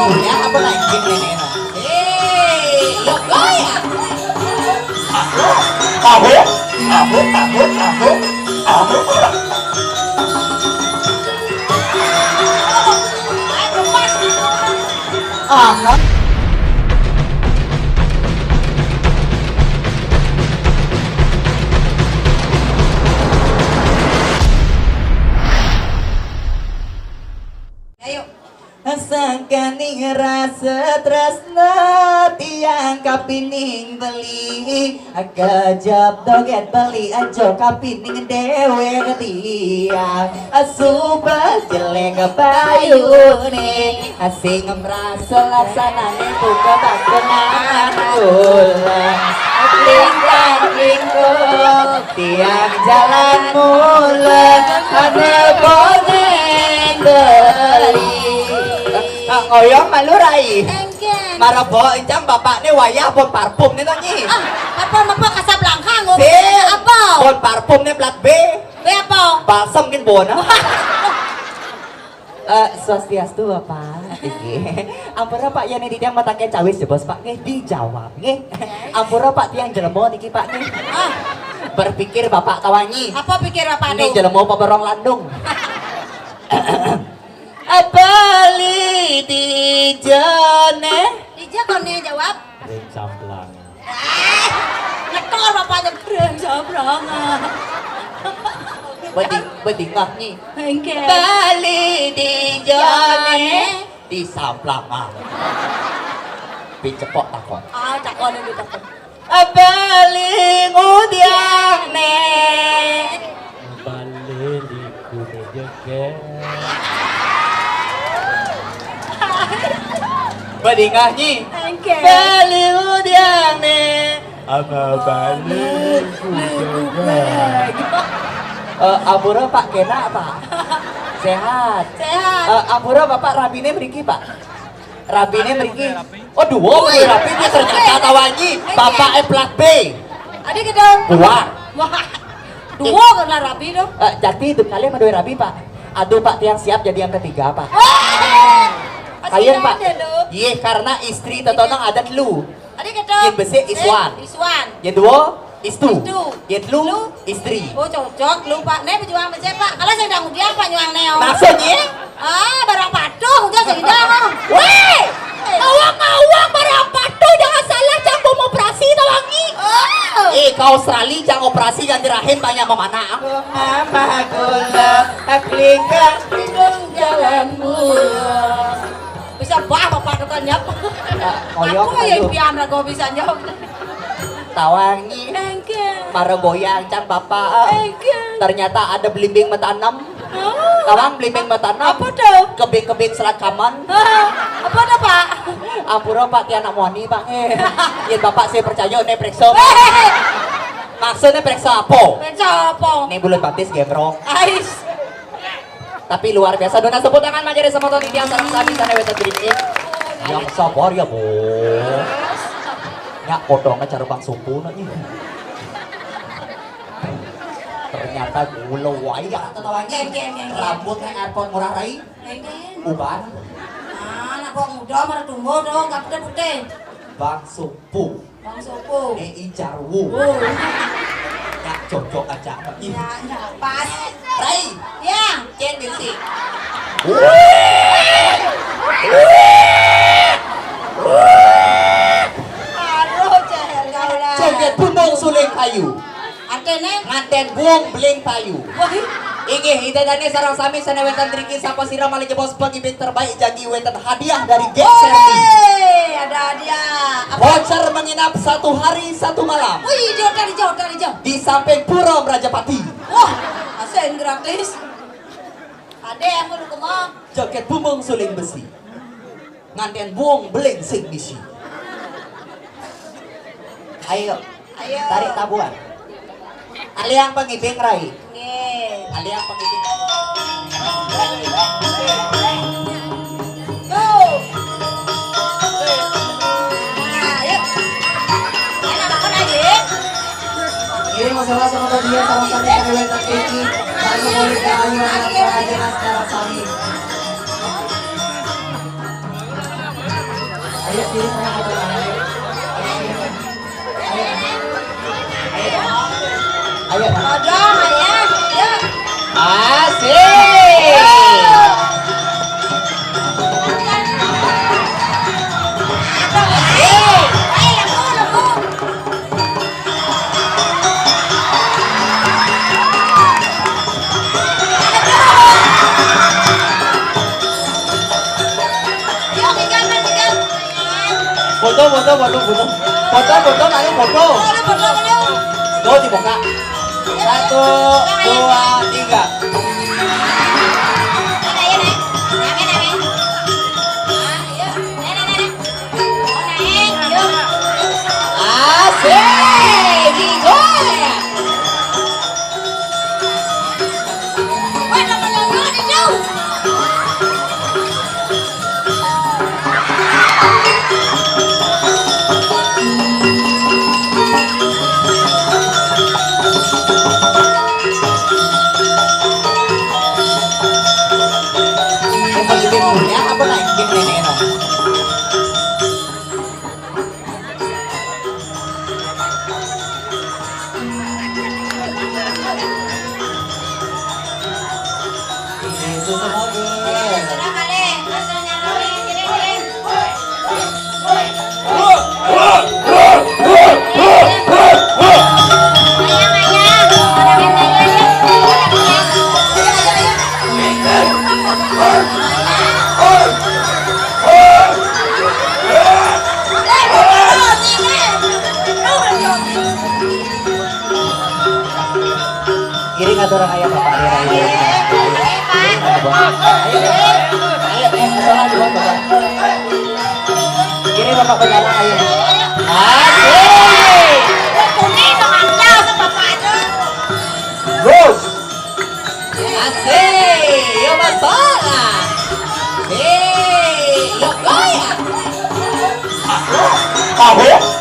punya apa naikin nenek? Yuk ya. Tahu. Ah, sangkaning rasa tresna tiang kapining beli kejab doget beli aja kapining dewe tiang asuba jelek bayune asing merasa laksanane buka bakenang ulang lingkar tiang jalan mulut ane boneng beli ngoyong malu rai marabo incam bapak ni wayah bon parfum ni nonyi apa Kasablanca ngomong si apa bon parfum ni plat B apa balsam kin bon swastiastu bapak ampura pak ya nih dia matake cawis ya bos pak nih dijawab nih ampura pak tiang jelemo niki pak nih berpikir bapak tawanyi apa pikir apa ini jelemo paberong landung Bali di jane Dija kone jawab Breng Samplang. Ngetor bapaknya Breng Samplang. Bedingah nih Engke Bali di jane di Samplang picepok takon cakon itu takon Bali ngudiang ne Bali di kude jeket. Bedingah nih Engke Bali ngudiang ne Apa Bali kude Ampura pak kena pak sehat Ampura bapak rabine beriki pak rabine beriki oh dua rabi dia ternyata tawanyi bapak plat B adik gedong dua dua kena rapi dong jadi itu kalian madoi rabi pak aduh pak tiang siap jadi yang ketiga pak kalian pak iya karena istri tetonong adat lu adik gedong yang besi iswan yang dua istu yang lu istri oh cocok lu pak ne pejuang besi pak kalau saya udah ngudiang pak nyuang neo maksudnya barang patuh udah sudah weh awang barang patuh jangan salah jangan mau operasi tawangi ke Australia jangan operasi ganti rahim banyak memana mama gula klingkang jalan mula bisa bah bapak tukang nyap aku yang pian aku bisa nyap tawangi mara goyang can bapak ternyata ada belimbing mata enam tawang belimbing mata enam apa tuh kebing-kebing selat kaman apa tuh pak ampura pak tiana moni pak yen bapak saya percaya nih periksa maksudnya periksa apa nih bulan batis gemrong tapi luar biasa dona sebut tangan majari sama toni tiang sarang sabi sana weta diri yang sabar ya bu nggak potongnya cara bang sumpu nanti ternyata gula wayah tetawanya rambutnya airport murah rai uban anak kok muda marah tumbuh dong nggak putih bang sumpu ini jarwu nggak cocok aja ya pas rai ya cen binti joget bumbung suling kayu artinya nganten buang beling payu Inggih itadane sarang sami sanewetan triki sapa sira malih bos pengibit terbaik jagi wetan hadiah dari Get Serti. Ada hadiah. Voucher menginap 1 hari 1 malam. Wih, jauh. Di samping Pura Rajapati. Wah, asen gratis. Ada yang mau kemana? Joget bumbung suling besi. Nganten buang beling sing bisi. Ayo. Tarik tabuhan. Aliang pengibing rai. Aliang pengibing. Go. Ayo. Enak makan aja. sama-sama sama dia sama sami kalian terkiki. Saya boleh kayu anak jelas dalam sami. Ayo sini saya foto ayo. Ayo. Odong ayah. Ya. Asik. Foto, ayo foto. Tuh dibuka. 1, 2, 3. Asik, digoyang. Punya apa naikin nenek no? Itu semua kiri nggak orang ayam bapak dia ayo kiri bapak berjalan ayo asik Gus asik yo masalah yo goyang Aku.